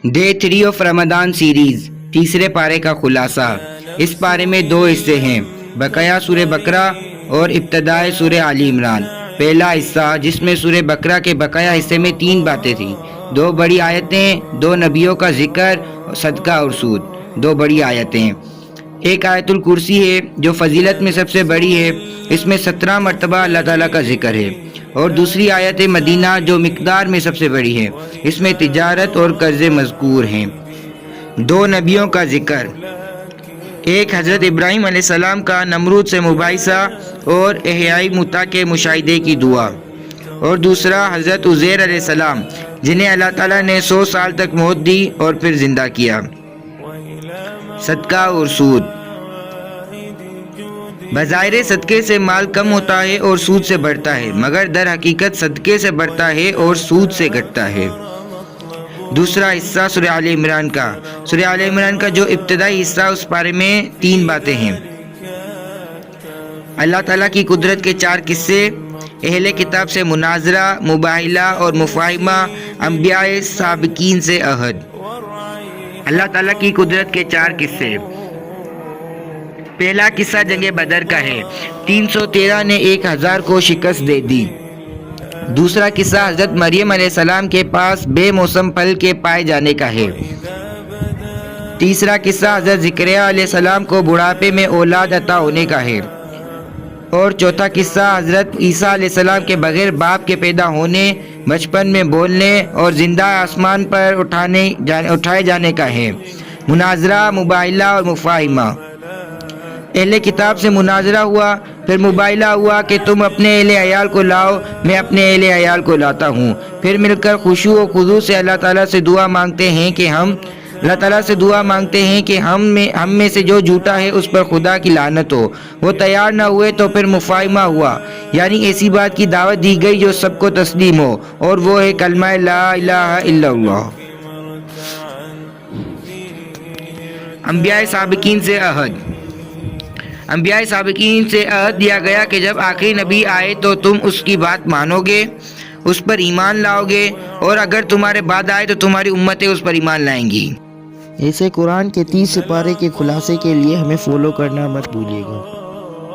Day 3 of Ramadan series, तीसरे पारे का खुलासा। इस पारे में दो हिस्से हैं, बकाया सूर्य बकरा और इब्तदाए सूर्य आली इमरान। पहला हिस्सा जिसमें सूर्य बकरा के बकाया हिस्से में 3 बातें थीं, 2 बड़ी आयतें, 2 नबियों का जिक्र, सदका और सूद। 2 बड़ी आयतें, एक आयतुल कुर्सी है जो फजीलत में सबसे बड़ी है, इसमें 17 मरतबा अल्लाह ताला का जिक्र है। और दूसरी आयत मदीना जो मिकदार में सबसे बड़ी है, इसमें तिजारत और कर्ज़े मज़कूर हैं। 2 नबियों का जिक्र, एक हज़रत इब्राहीम अलैहिस्सलाम का नमरूद से मुबाहिसा और एहयाई मुता के मुशाहिदे की दुआ, और दूसरा हज़रत उज़ैर अलैहिस्सलाम जिन्हें अल्लाह ताला ने 100 साल तक मौत दी और फिर ज़िंदा किया। सदका और सूद, बज़ाहिर सदक़े से माल कम होता है और सूद से बढ़ता है, मगर दर हकीकत सदक़े से बढ़ता है और सूद से घटता है। दूसरा हिस्सा सूरह आले इमरान का, सूरह आले इमरान का जो इब्तिदाई हिस्सा, उस बारे में 3 बातें हैं। अल्लाह ताला की कुदरत के 4 किस्से, अहले किताब से मुनाजरा, मुबाहिला और मुफाहिमा, अंबियाए साबिकीन से अहद। अल्लाह ताला की कुदरत के 4 किस्से। पहला किस्सा जंगे बदर का है, 313 ने 1000 को शिकस्त दे दी। दूसरा किस्सा हज़रत मरियम अलैहिस्सलाम के पास बेमौसम फल के पाए जाने का है। तीसरा किस्सा हज़रत ज़करिया अलैहिस्सलाम को बुढ़ापे में औलाद अता होने का है। और चौथा किस्सा हज़रत ईसा अलैहिस्सलाम के बगैर बाप के पैदा होने, बचपन में बोलने और जिंदा आसमान पर उठाए जाने का है। मुनाजरा, मुबाहिला और मुफाहिमा। अहले किताब से मुनाजरा हुआ, फिर मुबाहिला हुआ कि तुम अपने अहले अयाल को लाओ, मैं अपने अहले अयाल को लाता हूँ। फिर मिलकर खुशू और खुजू से अल्लाह ताला से दुआ मांगते हैं कि हम में से जो झूठा है उस पर खुदा की लानत हो। वो तैयार न हुए तो फिर मुफाहिमा हुआ, यानी ऐसी बात की दावत दी गई जो सबको तस्लीम हो, और वो है कलमा ला इलाहा इल्लल्लाह। अंबियाए साबिकीन से अहद, अंबियाए साबिकीन से अहद दिया गया कि जब आखिरी नबी आए तो तुम उसकी बात मानोगे, उस पर ईमान लाओगे, और अगर तुम्हारे बाद आए तो तुम्हारी उम्मतें उस पर ईमान लाएंगी। ऐसे कुरान के 30 सिपारे के खुलासे के लिए हमें फॉलो करना मत भूलिएगा।